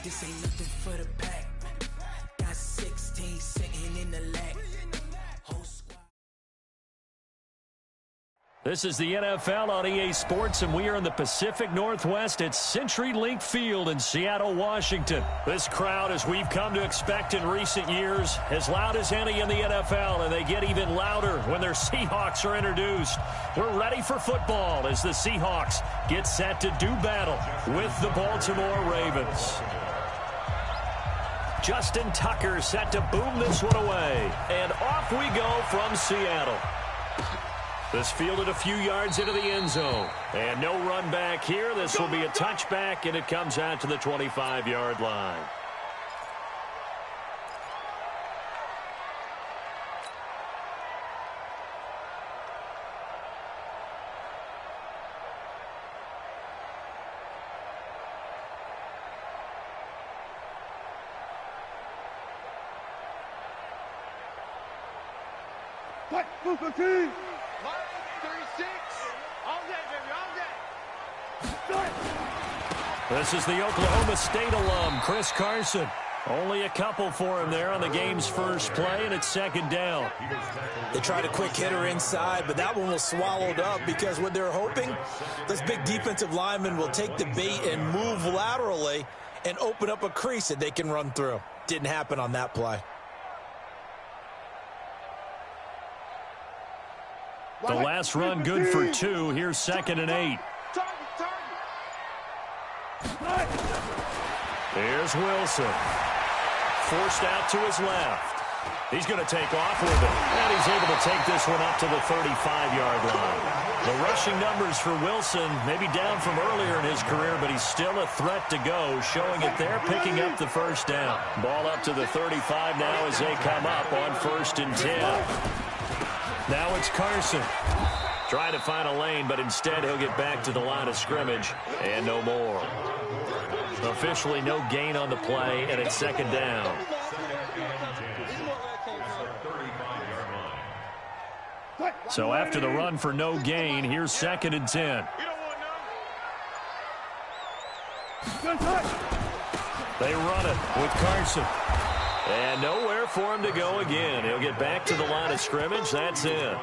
This ain't nothing for the pack. Got 16 sitting in the lag. Whole squad. This is the NFL on EA Sports, and we are in the Pacific Northwest at CenturyLink Field in Seattle, Washington. This crowd, as we've come to expect in recent years, as loud as any in the NFL, and they get even louder when their Seahawks are introduced. We're ready for football as the Seahawks get set to do battle with the Baltimore Ravens. Justin Tucker set to boom this one away, and off we go from Seattle. This fielded a few yards into the end zone. And no run back here. This will be a touchback, and it comes out to the 25-yard line. This is the Oklahoma State alum, Chris Carson. Only a couple for him there on the game's first play, and it's second down. They tried a quick hitter inside, but that one was swallowed up because what they're hoping, this big defensive lineman will take the bait and move laterally and open up a crease that they can run through. Didn't happen on that play. The last run good for 2. Here's 2nd and 8. Here's Wilson. Forced out to his left. He's going to take off with it. And he's able to take this one up to the 35-yard line. The rushing numbers for Wilson maybe down from earlier in his career, but he's still a threat to go, showing it there, picking up the first down. Ball up to the 35 now as they come up on 1st and 10. Now it's Carson. Trying to find a lane, but instead he'll get back to the line of scrimmage and no more. Officially no gain on the play, and it's 2nd down. So after the run for no gain, here's 2nd and 10. They run it with Carson. And nowhere for him to go again. He'll get back to the line of scrimmage. That's it.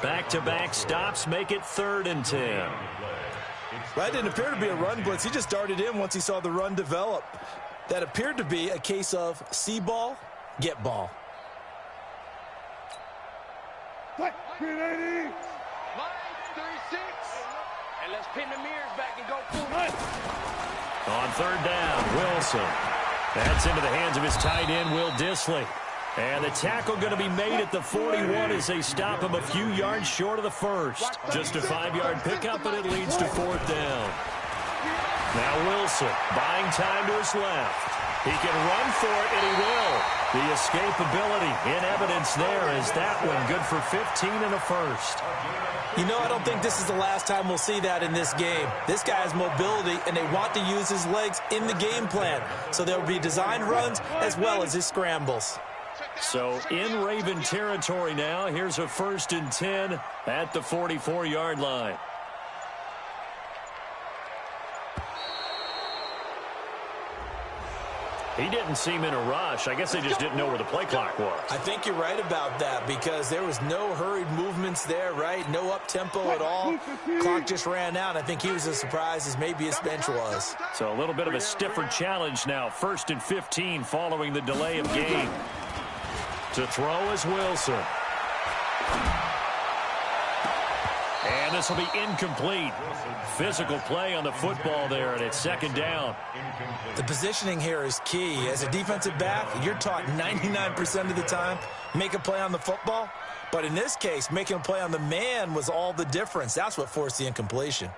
Back-to-back stops make it 3rd and 10. That didn't appear to be a run blitz. He just darted in once he saw the run develop. That appeared to be a case of see ball, get ball. Line 36. And let's pin the mirrors back and go full. On 3rd down, Wilson. That's into the hands of his tight end, Will Dissly. And the tackle going to be made at the 41 as they stop him a few yards short of the first. Just a 5-yard pickup, and it leads to 4th down. Now Wilson buying time to his left. He can run for it, and he will. The escapability in evidence there as that one good for 15 and a first. You know, I don't think this is the last time we'll see that in this game. This guy has mobility, and they want to use his legs in the game plan. So there will be designed runs as well as his scrambles. So in Raven territory now, here's a 1st and 10 at the 44-yard line. He didn't seem in a rush. I guess they just didn't know where the play clock was. I think you're right about that because there was no hurried movements there, right? No up-tempo at all. Clock just ran out. I think he was as surprised as maybe his bench was. So a little bit of a stiffer challenge now. 1st and 15 following the delay of game. To throw is Wilson. And this will be incomplete. Physical play on the football there, and it's second down. The positioning here is key. As a defensive back, you're taught 99% of the time, make a play on the football. But in this case, making a play on the man was all the difference. That's what forced the incompletion.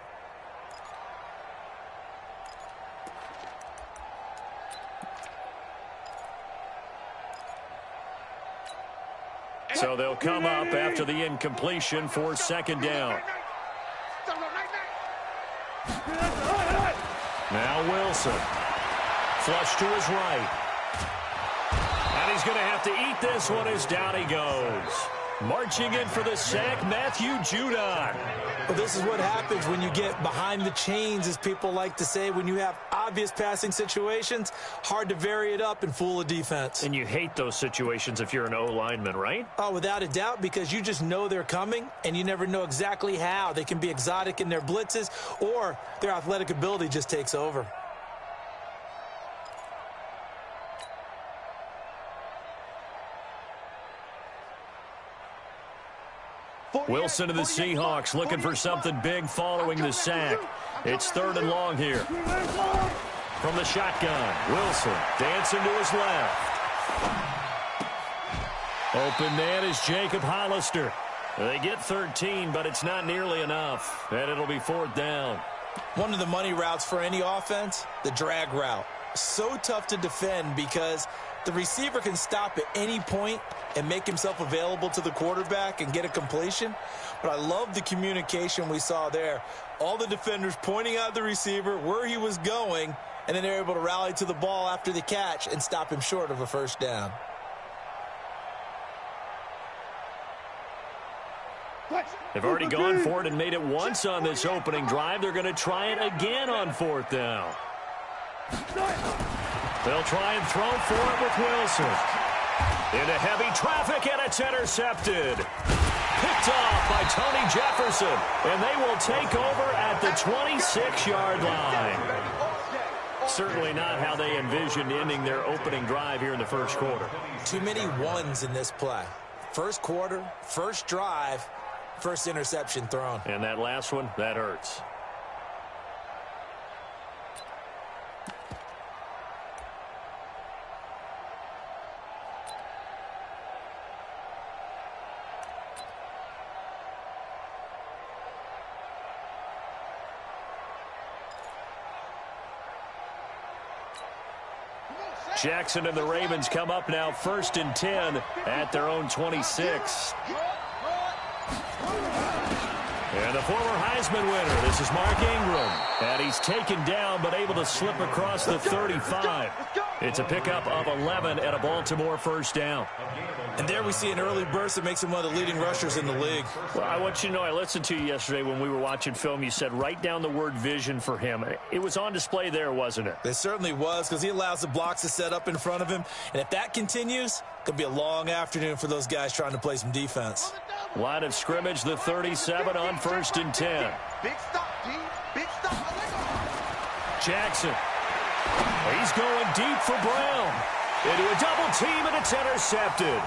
So they'll come up after the incompletion for second down. Now Wilson. Flush to his right. And he's going to have to eat this one as down he goes. Marching in for the sack, Matthew Judon. Well, this is what happens when you get behind the chains, as people like to say. When you have obvious passing situations, hard to vary it up and fool a defense. And you hate those situations if you're an O-lineman, right? Oh, without a doubt, because you just know they're coming, and you never know exactly how. They can be exotic in their blitzes, or their athletic ability just takes over. Wilson of the Seahawks looking for something big following the sack. It's third and long here. From the shotgun, Wilson dancing to his left. Open man is Jacob Hollister. They get 13, but it's not nearly enough, and it'll be fourth down. One of the money routes for any offense, the drag route. So tough to defend because the receiver can stop at any point and make himself available to the quarterback and get a completion. But I love the communication we saw there. All the defenders pointing out the receiver, where he was going, and then they're able to rally to the ball after the catch and stop him short of a first down. They've already gone for it and made it once on this opening drive. They're going to try it again on fourth down. They'll try and throw for it with Wilson. Into heavy traffic, and it's intercepted. Picked off by Tony Jefferson, and they will take over at the 26-yard line. Certainly not how they envisioned ending their opening drive here in the first quarter. Too many ones in this play. First quarter, first drive, first interception thrown. And that last one, that hurts. Jackson and the Ravens come up now first and 10 at their own 26. And the former Heisman winner, this is Mark Ingram. And he's taken down but able to slip across the 35. It's a pickup of 11 at a Baltimore first down. And there we see an early burst that makes him one of the leading rushers in the league. Well, I want you to know, I listened to you yesterday when we were watching film. You said write down the word vision for him. It was on display there, wasn't it? It certainly was, because he allows the blocks to set up in front of him. And if that continues, it could be a long afternoon for those guys trying to play some defense. Line of scrimmage, the 37 on first and 10. Big stop, D. Big stop. Jackson. He's going deep for Brown. Into a double team, and it's intercepted.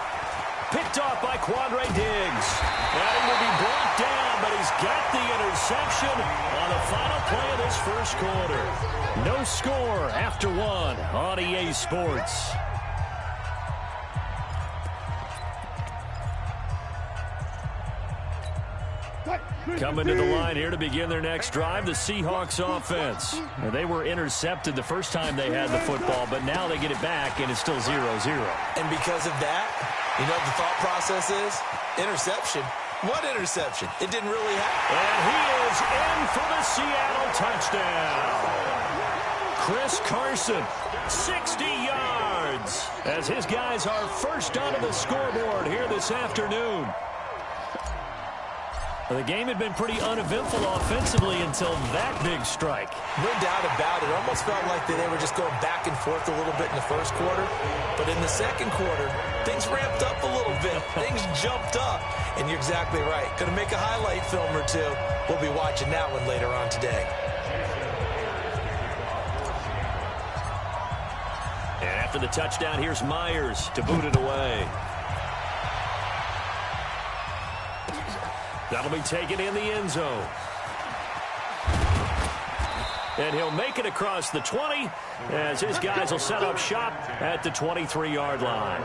Picked off by Quandre Diggs. And he will be brought down, but he's got the interception on the final play of this first quarter. No score after one on EA Sports. Coming to the line here to begin their next drive, the Seahawks offense. Now, they were intercepted the first time they had the football, but now they get it back, and it's still 0-0. And because of that, you know what the thought process is? Interception. What interception? It didn't really happen. And he is in for the Seattle touchdown. Chris Carson, 60 yards, as his guys are first onto the scoreboard here this afternoon. The game had been pretty uneventful offensively until that big strike. No doubt about it. It almost felt like they were just going back and forth a little bit in the first quarter. But in the second quarter, things ramped up a little bit. Things jumped up. And you're exactly right. Going to make a highlight film or two. We'll be watching that one later on today. And after the touchdown, here's Myers to boot it away. That'll be taken in the end zone. And he'll make it across the 20 as his guys will set up shop at the 23-yard line.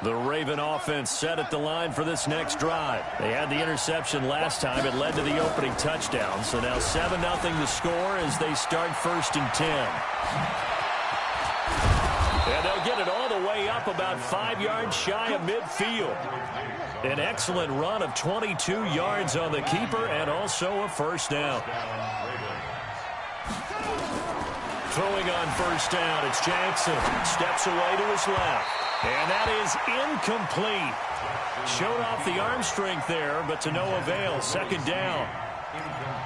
The Raven offense set at the line for this next drive. They had the interception last time. It led to the opening touchdown. So now 7-0 the score as they start 1st and 10. And they'll get it all the way up about 5 yards shy of midfield. An excellent run of 22 yards on the keeper and also a first down. Throwing on first down, it's Jackson. Steps away to his left. And that is incomplete. Showed off the arm strength there, but to no avail. 2nd down.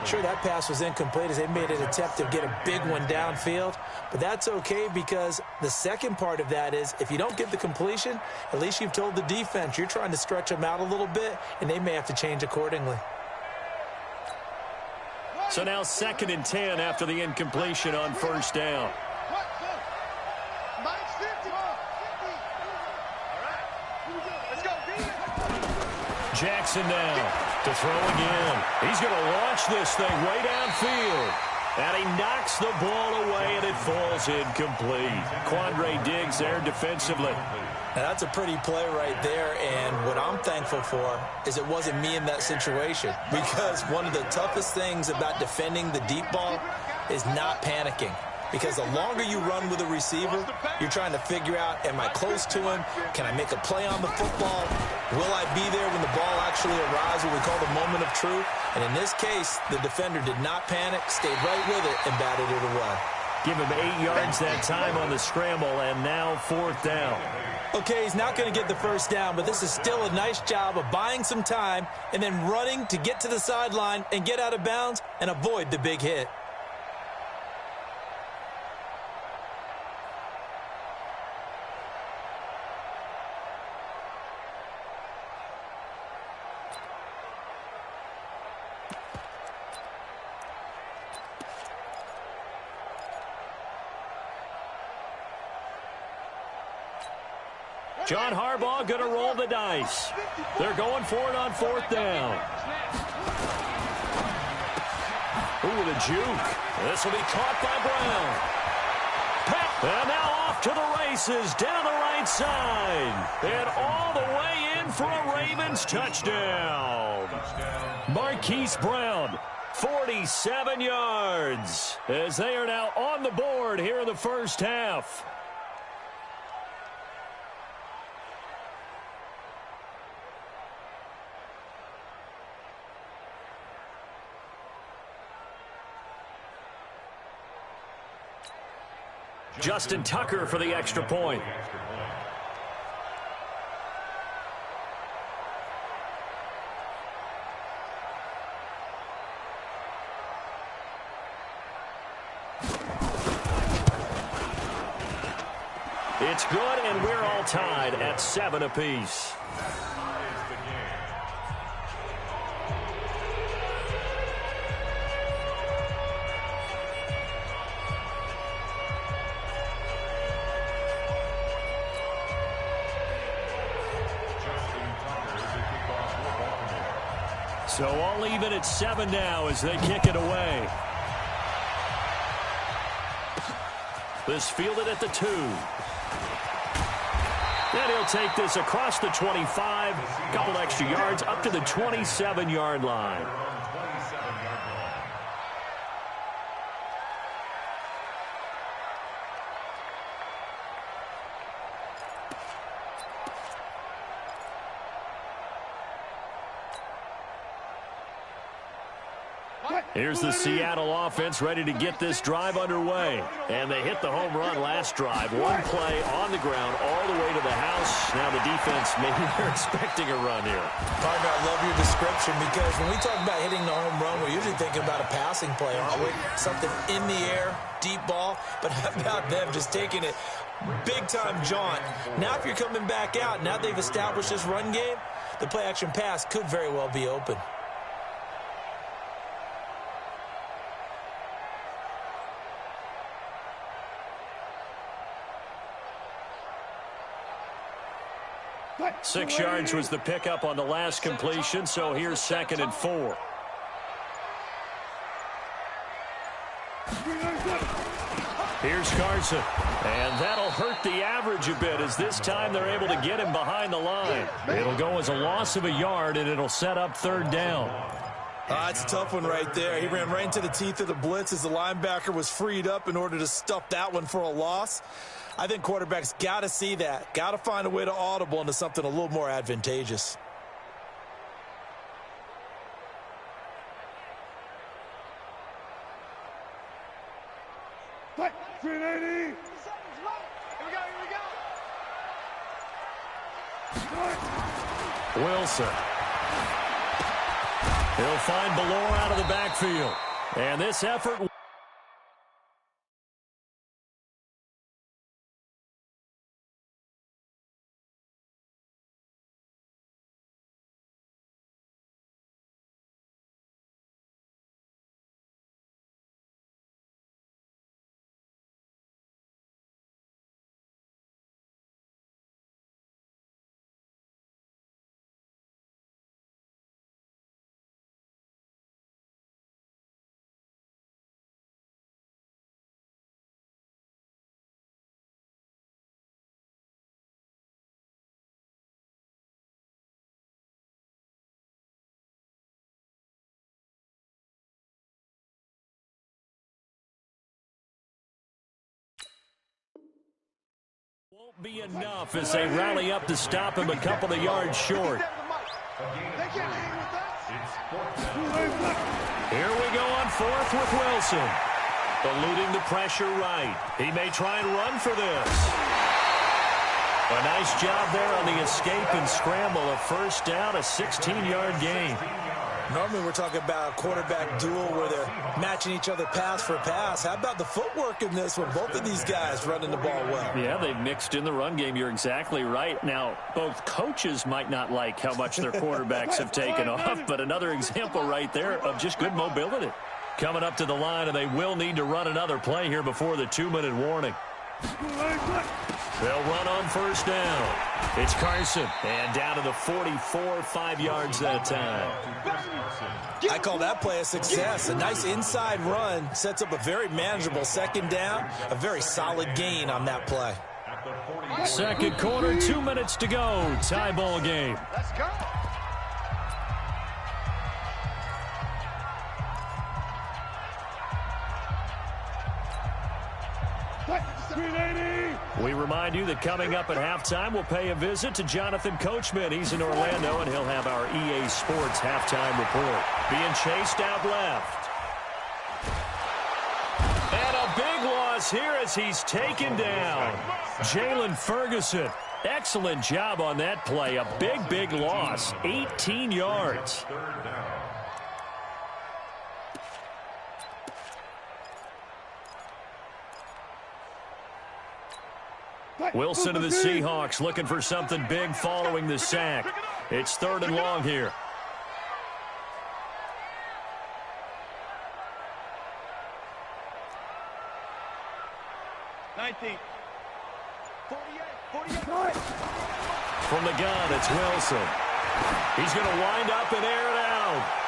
Sure, that pass was incomplete as they made an attempt to get a big one downfield. But that's okay because the second part of that is if you don't get the completion, at least you've told the defense you're trying to stretch them out a little bit, and they may have to change accordingly. So now 2nd and 10 after the incompletion on first down. Jackson now to throw again. He's going to launch this thing way downfield. And he knocks the ball away, and it falls incomplete. Quandre Diggs there defensively. Now, that's a pretty play right there, and what I'm thankful for is it wasn't me in that situation, because one of the toughest things about defending the deep ball is not panicking. Because the longer you run with a receiver, you're trying to figure out, am I close to him? Can I make a play on the football? Will I be there when the ball actually arrives, what we call the moment of truth? And in this case, the defender did not panic, stayed right with it, and batted it away. Give him 8 yards that time on the scramble, and now 4th down. Okay, he's not going to get the first down, but this is still a nice job of buying some time and then running to get to the sideline and get out of bounds and avoid the big hit. John Harbaugh going to roll the dice. They're going for it on 4th down. Ooh, the juke. This will be caught by Brown. And now off to the races down the right side. And all the way in for a Ravens touchdown. Marquise Brown, 47 yards, as they are now on the board here in the first half. Justin Tucker for the extra point. It's good, and we're all tied at 7 apiece. So all even at 7 now as they kick it away. This fielded at the 2. And he'll take this across the 25, a couple extra yards up to the 27-yard line. Here's the Seattle offense ready to get this drive underway. And they hit the home run last drive. One play on the ground all the way to the house. Now the defense, maybe they're expecting a run here. Partner, I love your description because when we talk about hitting the home run, we're usually thinking about a passing play, aren't we? Something in the air, deep ball. But how about them just taking it big-time jaunt? Now if you're coming back out, now they've established this run game, the play-action pass could very well be open. 6 yards was the pickup on the last completion, so here's 2nd and 4. Here's Carson, and that'll hurt the average a bit as this time they're able to get him behind the line. It'll go as a loss of a yard, and it'll set up 3rd down. It's a tough one right there. He ran right into the teeth of the blitz as the linebacker was freed up in order to stuff that one for a loss. I think quarterbacks got to see that, got to find a way to audible into something a little more advantageous. Wilson. He'll find Ballore out of the backfield. And this effort... Won't be enough as they rally up to stop him a couple of yards short. Here we go on 4th with Wilson. Eluding the pressure right. He may try and run for this. A nice job there on the escape and scramble. A 1st down, a 16-yard gain. Normally we're talking about a quarterback duel where they're matching each other pass for pass. How about the footwork in this with both of these guys running the ball well? Yeah, they've mixed in the run game. You're exactly right. Now, both coaches might not like how much their quarterbacks have taken off, but another example right there of just good mobility. Coming up to the line, and they will need to run another play here before the 2-minute warning. They'll run on 1st down. It's Carson, and down to the 44, 5 yards that time. I call that play a success. A nice inside run sets up a very manageable 2nd down, a very solid gain on that play. 2nd quarter, 2 minutes to go. Tie ball game. Let's go. We remind you that coming up at halftime, we'll pay a visit to Jonathan Coachman. He's in Orlando, and he'll have our EA Sports halftime report. Being chased out left. And a big loss here as he's taken down. Jalen Ferguson. Excellent job on that play. A big, big loss. 18 yards. Wilson of the Seahawks looking for something big following the sack. It's 3rd and long here. From the gun, it's Wilson. He's going to wind up and air it out.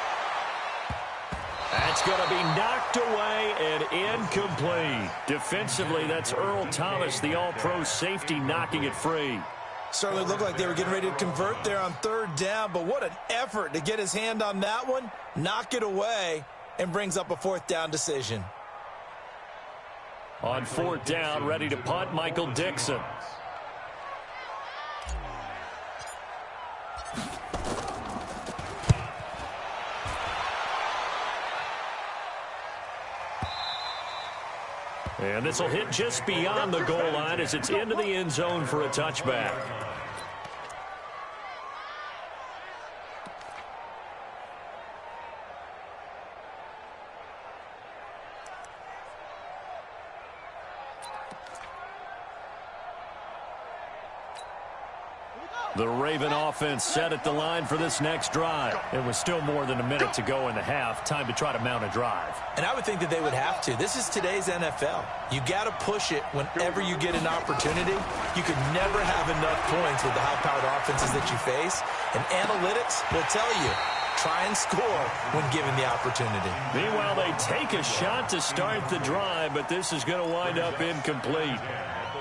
That's going to be knocked away and incomplete. Defensively, that's Earl Thomas, the all-pro safety, knocking it free. Certainly looked like they were getting ready to convert there on 3rd down, but what an effort to get his hand on that one, knock it away, and brings up a 4th down decision. On 4th down, ready to punt, Michael Dixon. And this will hit just beyond the goal line as it's into the end zone for a touchback. The Raven offense set at the line for this next drive. It was still more than a minute to go in the half. Time to try to mount a drive. And I would think that they would have to. This is today's NFL. You got to push it whenever you get an opportunity. You could never have enough points with the high-powered offenses that you face. And analytics will tell you, try and score when given the opportunity. Meanwhile, they take a shot to start the drive, but this is going to wind up incomplete.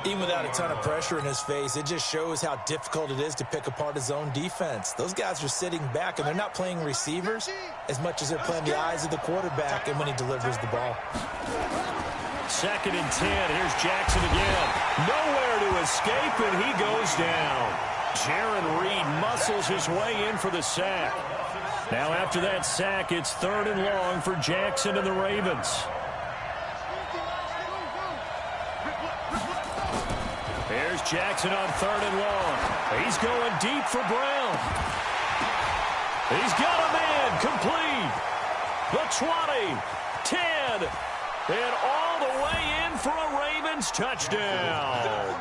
Even without a ton of pressure in his face, it just shows how difficult it is to pick apart his own defense. Those guys are sitting back, and they're not playing receivers as much as they're playing the eyes of the quarterback and when he delivers the ball. 2nd and 10. Here's Jackson again. Nowhere to escape, and he goes down. Jaron Reed muscles his way in for the sack. Now after that sack, it's 3rd and long for Jackson and the Ravens. Here's Jackson on 3rd and long. He's going deep for Brown. He's got a man complete. The 20, 10, and all the way in for a Ravens touchdown.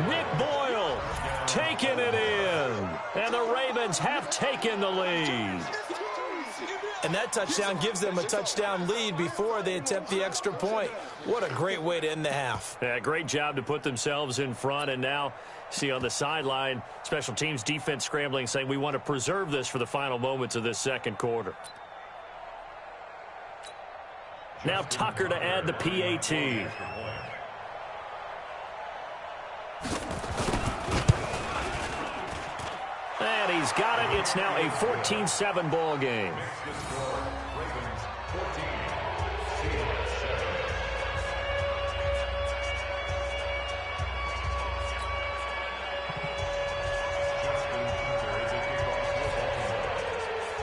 Nick Boyle taking it in, and the Ravens have taken the lead. And that touchdown gives them a touchdown lead before they attempt the extra point. What a great way to end the half. Yeah, great job to put themselves in front, and now see on the sideline, special teams defense scrambling, saying we want to preserve this for the final moments of this second quarter. Now Tucker to add the PAT. And he's got it. It's now a 14-7 ball game.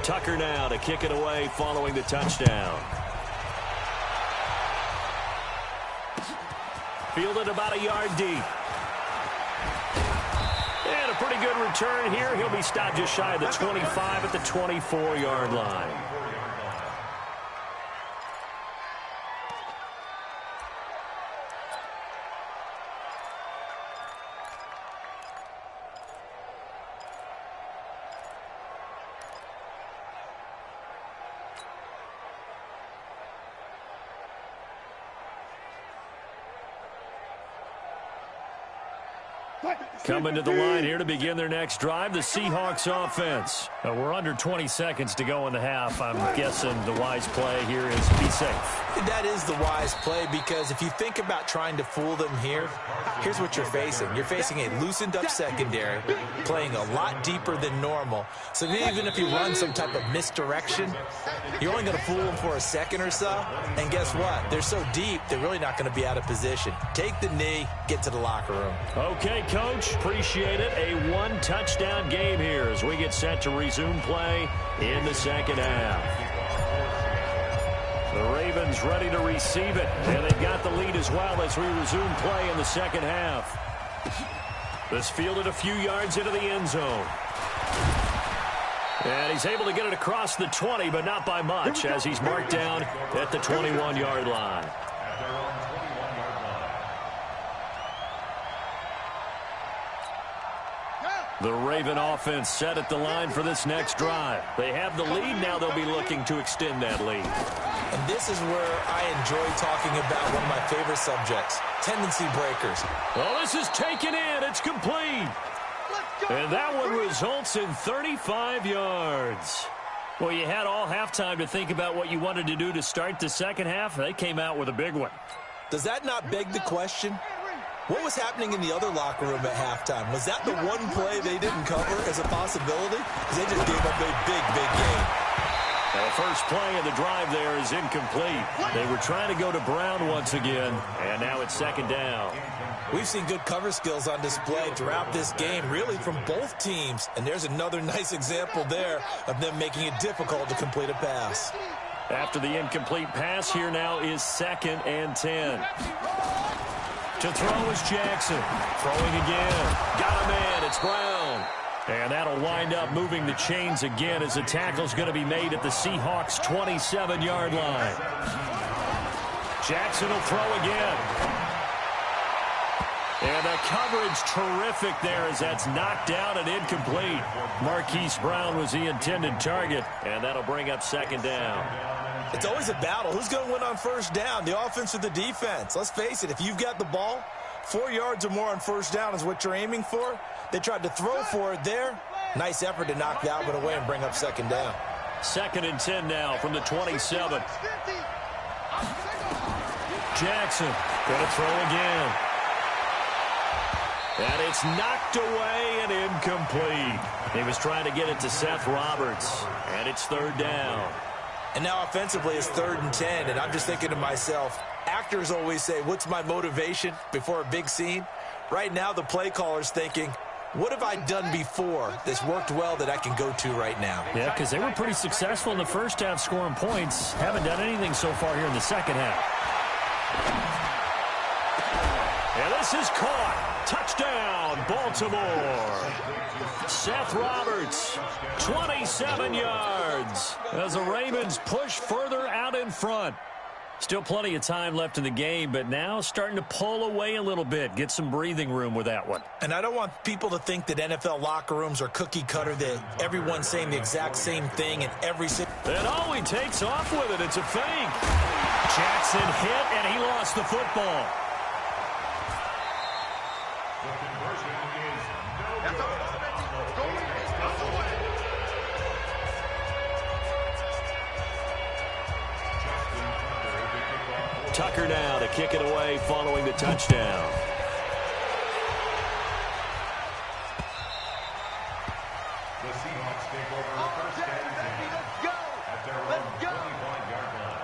Tucker now to kick it away following the touchdown. Fielded about a yard deep. And a pretty good return here. He'll be stopped just shy of the 25 at the 24-yard line. Coming to the line here to begin their next drive, the Seahawks offense. We're under 20 seconds to go in the half. I'm guessing the wise play here is be safe. That is the wise play, because if you think about trying to fool them here, here's what you're facing. You're facing a loosened up secondary, playing a lot deeper than normal. So even if you run some type of misdirection, you're only going to fool them for a second or so. And guess what? They're so deep, they're really not going to be out of position. Take the knee, get to the locker room. Okay, Coach. Appreciate it. A one-touchdown game here as we get set to resume play in the second half. The Ravens ready to receive it, and they've got the lead as well as we resume play in the second half. This fielded a few yards into the end zone. And he's able to get it across the 20, but not by much, as he's marked down at the 21-yard line. The Raven offense set at the line for this next drive. They have the lead. Now they'll be looking to extend that lead. And this is where I enjoy talking about one of my favorite subjects, tendency breakers. Well, this is taken in. It's complete. And that one results in 35 yards. Well, you had all halftime to think about what you wanted to do to start the second half. They came out with a big one. Does that not beg the question? What was happening in the other locker room at halftime? Was that the one play they didn't cover as a possibility? Because they just gave up a big game. The first play of the drive there is incomplete. They were trying to go to Brown once again, and now it's second down. We've seen good cover skills on display throughout this game, really from both teams. And there's another nice example there of them making it difficult to complete a pass. After the incomplete pass, here now is 2nd and 10. To throw is Jackson. Throwing again. Got a man. It's Brown. And that'll wind up moving the chains again as the tackle's going to be made at the Seahawks' 27-yard line. Jackson will throw again. And the coverage terrific there as that's knocked down and incomplete. Marquise Brown was the intended target, and that'll bring up second down. It's always a battle. Who's going to win on first down, the offense or the defense? Let's face it, if you've got the ball, 4 yards or more on first down is what you're aiming for. They tried to throw for it there. Nice effort to knock that one away and bring up second down. 2nd and 10 now from the 27. Jackson going to throw again. And it's knocked away and incomplete. He was trying to get it to Seth Roberts. And it's 3rd down. And now offensively it's 3rd and 10. And I'm just thinking to myself, actors always say, what's my motivation before a big scene? Right now the play caller's thinking, what have I done before that's worked well that I can go to right now? Yeah, because they were pretty successful in the first half scoring points. Haven't done anything so far here in the second half. And this is caught. Touchdown, Baltimore. Seth Roberts, 27 yards as the Ravens push further out in front. Still plenty of time left in the game, but now starting to pull away a little bit. Get some breathing room with that one. And I don't want people to think that NFL locker rooms are cookie cutter, that everyone's saying the exact same thing and every single... And oh, he takes off with it. It's a fake. Jackson hit, and he lost the football. Tucker now to kick it away following the touchdown. The Seahawks take over first and 10. Let's go! At their own 25-yard line.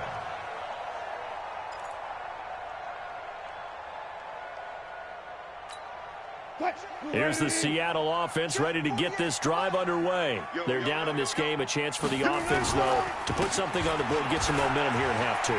Here's the Seattle offense ready to get this drive underway. They're down in this game. A chance for the offense, though, to put something on the board, get some momentum here in half two.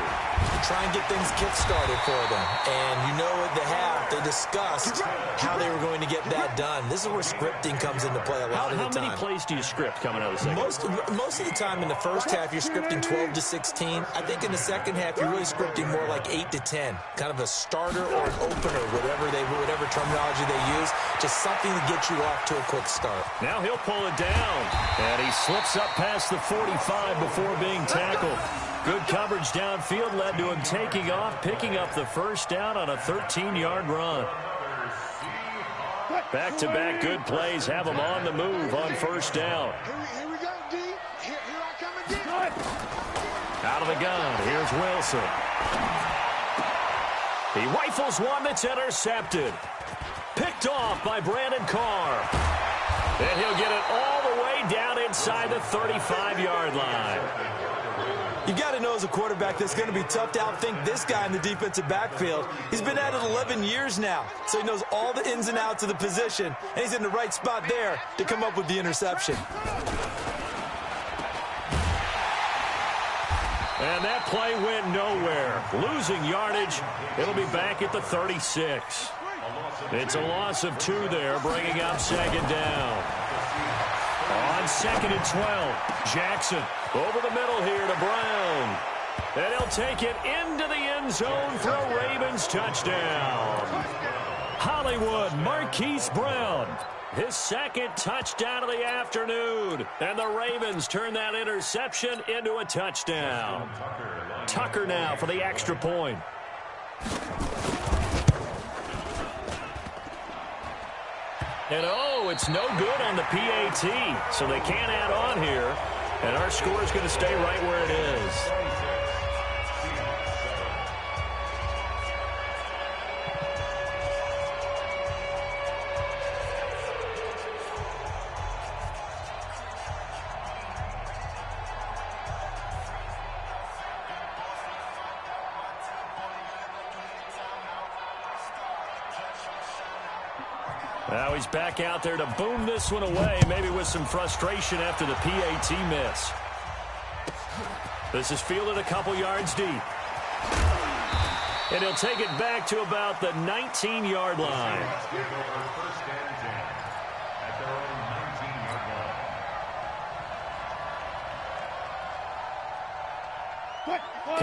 Try and get things kick-started for them. And you know at the half, they discussed how they were going to get that done. This is where scripting comes into play a lot of the time. How many plays do you script coming out of the second? Most of the time in the first half, you're scripting 12 to 16. I think in the second half, you're really scripting more like 8 to 10. Kind of a starter or an opener, whatever terminology they use. Just something to get you off to a quick start. Now he'll pull it down. And he slips up past the 45 before being tackled. Good coverage downfield led to him taking off, picking up the first down on a 13-yard run. Back-to-back good plays have him on the move on first down. Here we go, D. Here I come again. Out of the gun, here's Wilson. He rifles one that's intercepted. Picked off by Brandon Carr. And he'll get it all the way down inside the 35-yard line. You got to know as a quarterback that's going to be tough to outthink this guy in the defensive backfield. He's been at it 11 years now, so he knows all the ins and outs of the position, and he's in the right spot there to come up with the interception. And that play went nowhere. Losing yardage. It'll be back at the 36. It's a loss of 2 there, bringing up second down. On 2nd and 12, Jackson over the middle here to Brown. And he'll take it into the end zone for a Ravens touchdown. Hollywood Marquise Brown, his 2nd touchdown of the afternoon. And the Ravens turn that interception into a touchdown. Tucker now for the extra point. And oh, it's no good on the PAT, so they can't add on here. And our score is going to stay right where it is. Now he's back out there to boom this one away, maybe with some frustration after the PAT miss. This is fielded a couple yards deep. And he'll take it back to about the 19-yard line.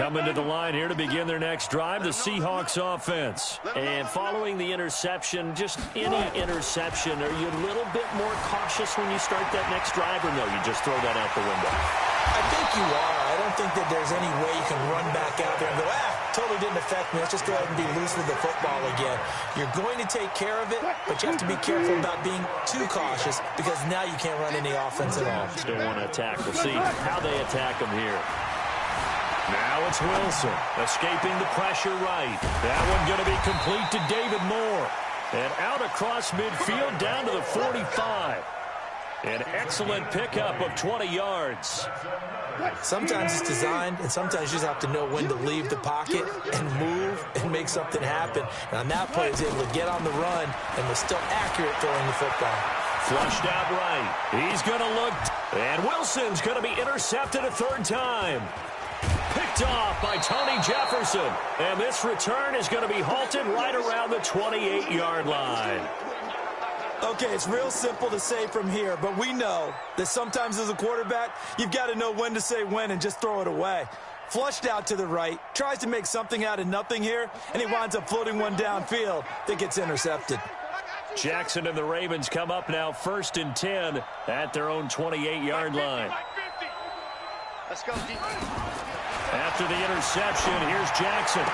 Coming to the line here to begin their next drive, the Seahawks offense. And following the interception, just any interception, are you a little bit more cautious when you start that next drive, or no, you just throw that out the window? I think you are. I don't think that there's any way you can run back out there and go, totally didn't affect me. Let's just go ahead and be loose with the football again. You're going to take care of it, but you have to be careful about being too cautious because now you can't run any offense at all. Still want to attack. We'll see how they attack them here. Now it's Wilson, escaping the pressure right. That one going to be complete to David Moore. And out across midfield down to the 45. An excellent pickup of 20 yards. Sometimes it's designed, and sometimes you just have to know when to leave the pocket and move and make something happen. And on that play, he's able to get on the run and was still accurate throwing the football. Flushed out right. He's going to look. And Wilson's going to be intercepted a third time. Picked off by Tony Jefferson. And this return is going to be halted right around the 28-yard line. Okay, it's real simple to say from here, but we know that sometimes as a quarterback, you've got to know when to say when and just throw it away. Flushed out to the right, tries to make something out of nothing here, and he winds up floating one downfield that gets intercepted. Jackson and the Ravens come up now 1st and 10 at their own 28-yard line. Let's go, deep. After the interception, here's Jackson.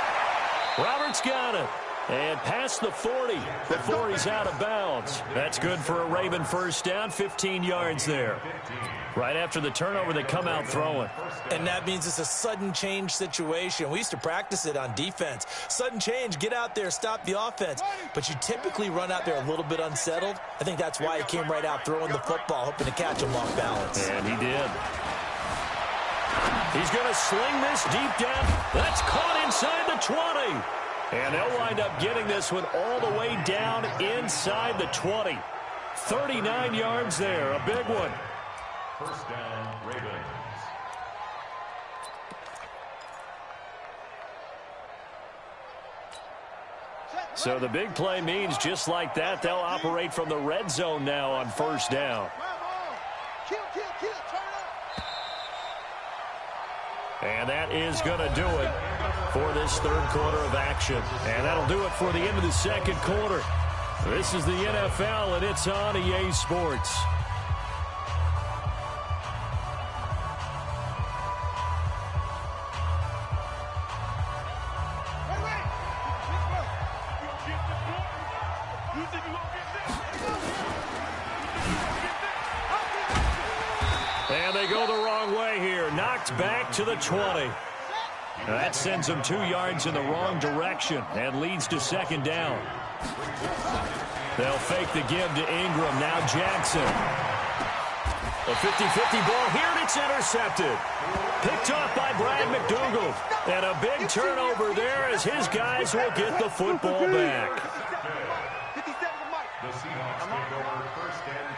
Roberts got it. And past the 40 before he's out of bounds. That's good for a Raven first down, 15 yards there. Right after the turnover, they come out throwing. And that means it's a sudden change situation. We used to practice it on defense. Sudden change, get out there, stop the offense. But you typically run out there a little bit unsettled. I think that's why he came right out throwing the football, hoping to catch him off balance. And he did. He's going to sling this deep down. That's caught inside the 20. And they'll wind up getting this one all the way down inside the 20. 39 yards there, a big one. First down, Ravens. So the big play means just like that, they'll operate from the red zone now on first down. And that is going to do it for this third quarter of action. And that'll do it for the end of the second quarter. This is the NFL, and it's on EA Sports. And they go the wrong way here. Knocked back to the 20. Now that sends them 2 yards in the wrong direction and leads to second down. They'll fake the give to Ingram. Now Jackson. A 50-50 ball here, and it's intercepted. Picked off by Brad McDougald. And a big turnover there as his guys will get the football back. The Seahawks take over first and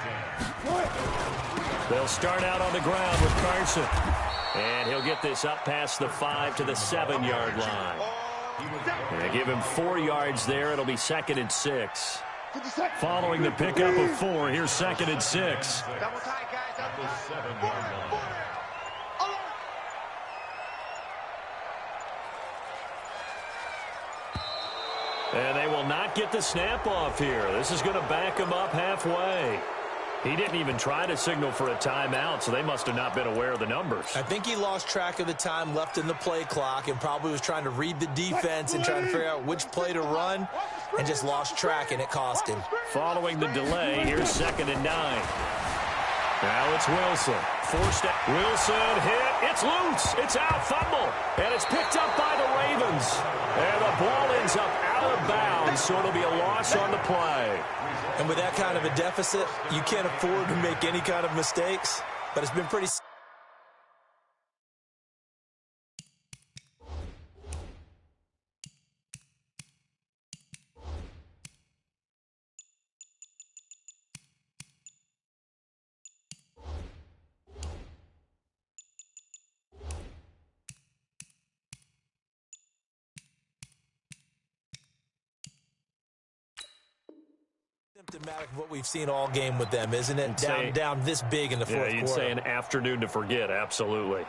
10. They'll start out on the ground with Carson. And he'll get this up past the 5 to the 7-yard line. And give him 4 yards there. It'll be 2nd and 6. Following the pickup of 4, here's 2nd and 6. Double tight, guys. At the 7-yard line. And they will not get the snap off here. This is going to back him up halfway. He didn't even try to signal for a timeout, so they must have not been aware of the numbers. I think he lost track of the time left in the play clock and probably was trying to read the defense and trying to figure out which play to run and just lost track, and it cost him. Following the delay, here's 2nd and 9. Now it's Wilson. Forced out. Wilson hit. It's loose. It's out. Fumble. And it's picked up by the Ravens. And the ball ends up out of bounds, so it'll be a loss on the play. And with that kind of a deficit, you can't afford to make any kind of mistakes. But it's been pretty... symptomatic of what we've seen all game with them, isn't it? Down this big in the fourth quarter. Yeah, you'd say an afternoon to forget, absolutely.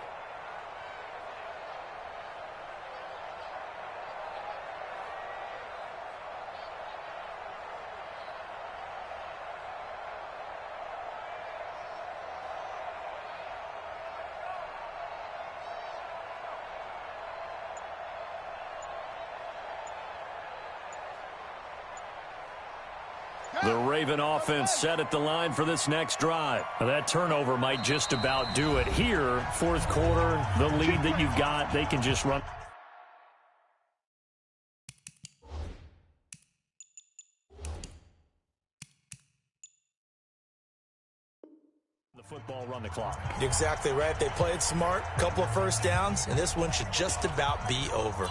The Raven offense set at the line for this next drive. Now, that turnover might just about do it here. Fourth quarter, the lead that you've got, they can just run. The football, run the clock. Exactly right. They played smart, couple of first downs, and this one should just about be over.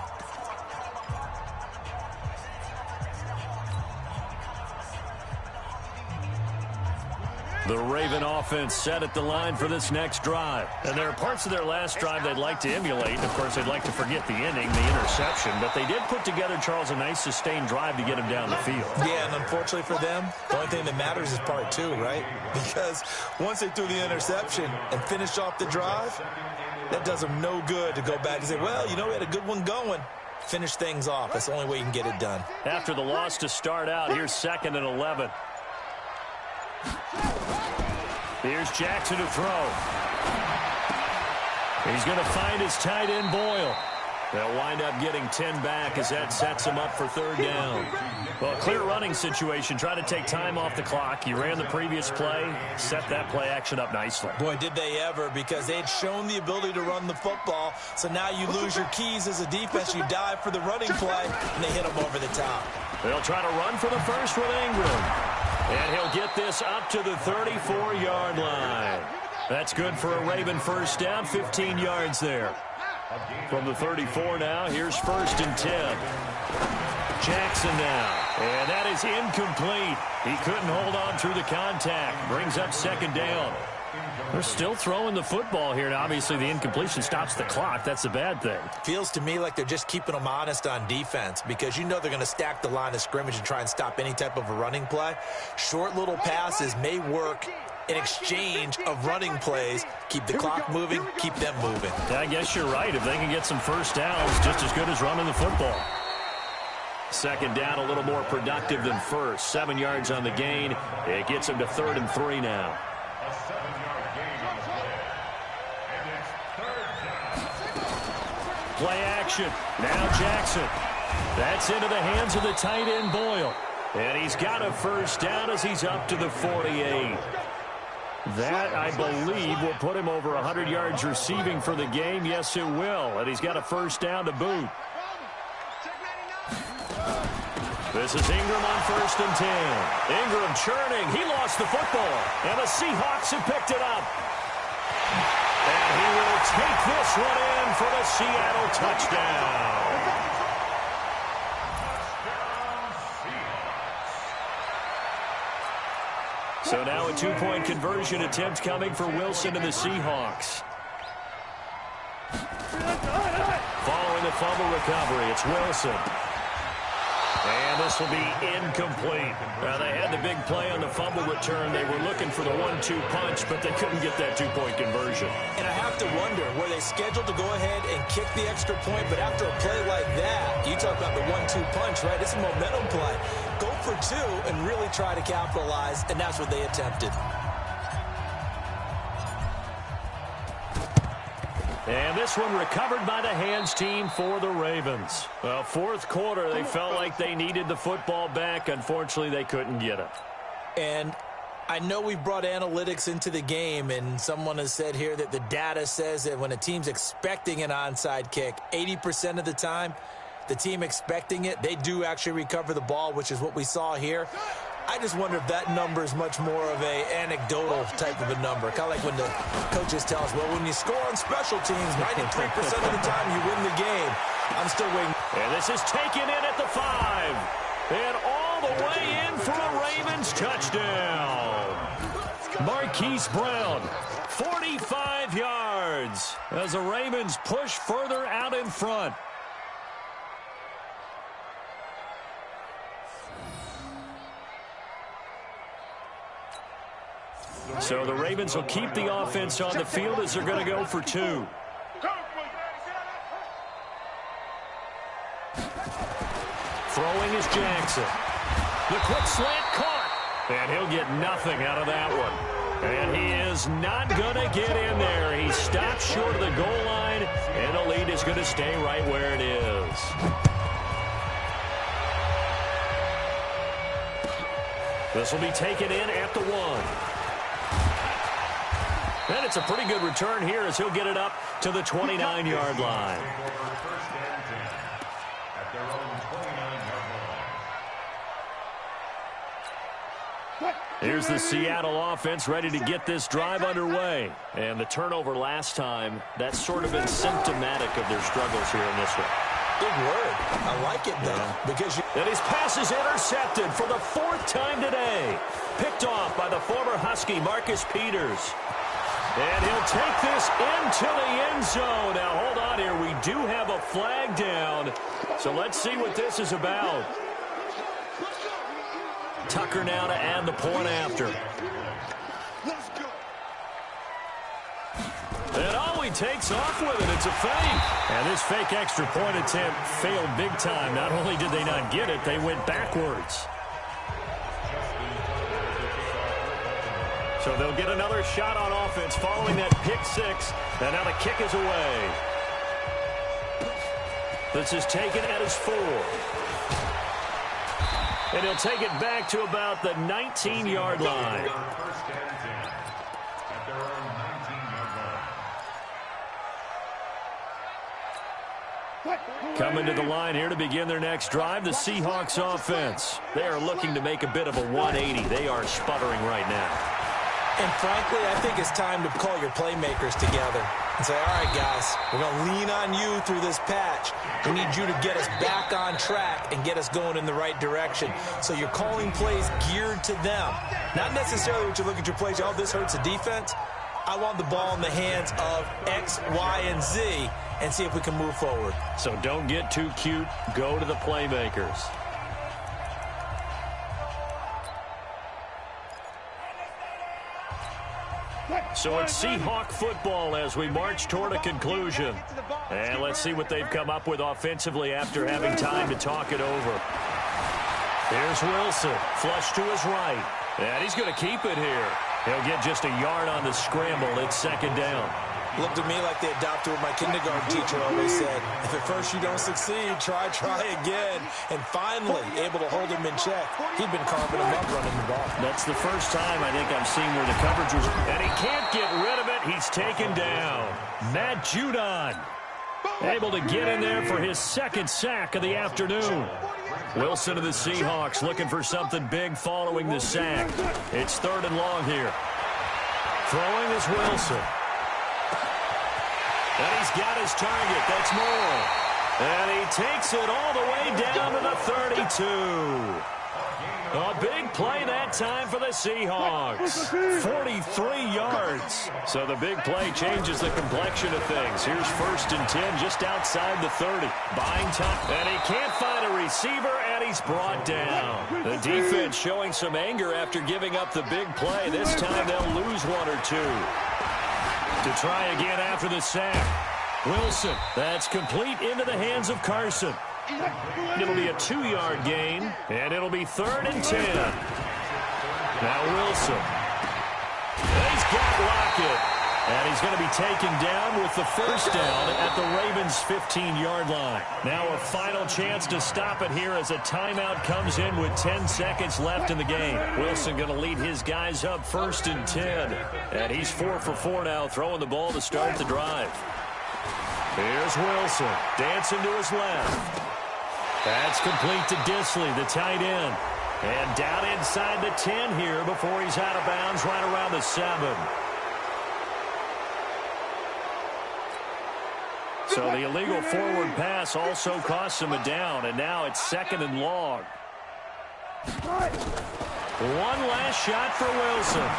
The Raven offense set at the line for this next drive. And there are parts of their last drive they'd like to emulate. Of course, they'd like to forget the inning, the interception. But they did put together, Charles, a nice sustained drive to get him down the field. Yeah, and unfortunately for them, the only thing that matters is part two, right? Because once they threw the interception and finished off the drive, that does them no good to go back and say, well, you know, we had a good one going. Finish things off. That's the only way you can get it done. After the loss to start out, here's 2nd and 11. Here's Jackson to throw. He's going to find his tight end, Boyle. They'll wind up getting 10 back as that sets him up for 3rd down. Well, a clear running situation. Try to take time off the clock. You ran the previous play, set that play action up nicely. Boy, did they ever, because they had shown the ability to run the football. So now you lose your keys as a defense. You dive for the running play, and they hit them over the top. They'll try to run for the first with Ingram. And he'll get this up to the 34-yard line. That's good for a Raven first down, 15 yards there. From the 34 now, here's 1st and 10. Jackson now. And that is incomplete. He couldn't hold on through the contact. Brings up 2nd down. They're still throwing the football here. Now, obviously, the incompletion stops the clock. That's a bad thing. Feels to me like they're just keeping them honest on defense, because you know they're going to stack the line of scrimmage and try and stop any type of a running play. Short little passes may work in exchange of running plays. Keep the clock moving, keep them moving. Yeah, I guess you're right. If they can get some first downs, just as good as running the football. 2nd down, a little more productive than first. 7 yards on the gain. It gets him to 3rd and 3 now. A 7-yard gain on the play. And it's 3rd down. Play action. Now Jackson. That's into the hands of the tight end, Boyle. And he's got a first down as he's up to the 48. That, I believe, will put him over 100 yards receiving for the game. Yes, it will. And he's got a first down to boot. This is Ingram on 1st and 10. Ingram churning. He lost the football. And the Seahawks have picked it up. And he will take this one in for the Seattle touchdown. So now a 2-point conversion attempt coming for Wilson and the Seahawks. Following the fumble recovery, it's Wilson. And this will be incomplete. Now, they had the big play on the fumble return. They were looking for the 1-2 punch, but they couldn't get that 2-point conversion. And I have to wonder, were they scheduled to go ahead and kick the extra point, but after a play like that, you talk about the 1-2 punch, right? It's a momentum play. Go for 2 and really try to capitalize, and that's what they attempted. And this one recovered by the hands team for the Ravens. Well, 4th quarter, they felt like they needed the football back. Unfortunately, they couldn't get it. And I know we brought analytics into the game, and someone has said here that the data says that when a team's expecting an onside kick, 80% of the time, the team expecting it, they do actually recover the ball, which is what we saw here. I just wonder if that number is much more of a anecdotal type of a number. Kind of like when the coaches tell us, well, when you score on special teams, 93% of the time you win the game. I'm still waiting. And this is taken in at the 5. And all the way in for a Ravens touchdown. Marquise Brown, 45 yards as the Ravens push further out in front. So the Ravens will keep the offense on the field as they're going to go for 2. Throwing is Jackson. The quick slant caught. And he'll get nothing out of that one. And he is not going to get in there. He stopped short of the goal line, and the lead is going to stay right where it is. This will be taken in at the 1. And it's a pretty good return here as he'll get it up to the 29-yard line. Here's the Seattle offense ready to get this drive underway. And the turnover last time, that's sort of been symptomatic of their struggles here in this one. Big word. I like it, though. Because and his pass is intercepted for the 4th time today. Picked off by the former Husky, Marcus Peters. And he'll take this into the end zone. Now, hold on here. We do have a flag down. So let's see what this is about. Tucker now to add the point after. And oh, he takes off with it. It's a fake. And this fake extra point attempt failed big time. Not only did they not get it, they went backwards. So they'll get another shot on offense following that pick 6. And now the kick is away. This is taken at his 4. And he'll take it back to about the 19-yard line. Coming to the line here to begin their next drive, the Seahawks offense. They are looking to make a bit of a 180. They are sputtering right now. And frankly, I think it's time to call your playmakers together and say, all right, guys, we're going to lean on you through this patch. We need you to get us back on track and get us going in the right direction. So you're calling plays geared to them. Not necessarily what you look at your plays, oh, this hurts the defense. I want the ball in the hands of X, Y, and Z and see if we can move forward. So don't get too cute. Go to the playmakers. So it's Seahawk football as we march toward a conclusion. And let's see what they've come up with offensively after having time to talk it over. Here's Wilson, flush to his right. And he's going to keep it here. He'll get just a yard on the scramble. It's 2nd down. Looked to me like they adopted what my kindergarten teacher always said. If at first you don't succeed, try again. And finally, able to hold him in check. He'd been carving him up running the ball. That's the first time I think I've seen where the coverage was. And he can't get rid of it. He's taken down. Matt Judon able to get in there for his 2nd sack of the afternoon. Wilson of the Seahawks looking for something big following the sack. It's 3rd and long here. Throwing is Wilson. And he's got his target. That's Moore. And he takes it all the way down to the 32. A big play that time for the Seahawks. 43 yards. So the big play changes the complexion of things. Here's 1st and 10 just outside the 30. Buying time. And he can't find a receiver, and he's brought down. The defense showing some anger after giving up the big play. This time they'll lose 1 or 2. To try again after the sack. Wilson, that's complete into the hands of Carson. It'll be a 2-yard gain, and it'll be 3rd and 10. Now Wilson. He's got Lockett. And he's going to be taken down with the 1st down at the Ravens' 15-yard line. Now a final chance to stop it here as a timeout comes in with 10 seconds left in the game. Wilson going to lead his guys up 1st and 10. And he's 4 for 4 now, throwing the ball to start the drive. Here's Wilson, dancing to his left. That's complete to Disley, the tight end. And down inside the 10 here before he's out of bounds right around the 7. So the illegal forward pass also costs him a down, and now it's 2nd and long. One last shot for Wilson.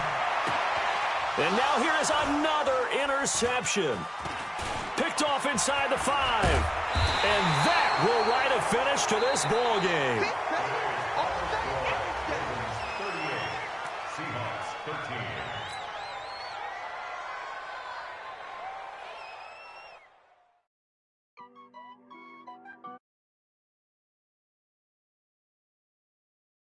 And now here is another interception. Picked off inside the 5. And that will write a finish to this ball game. 38, Seahawks 13.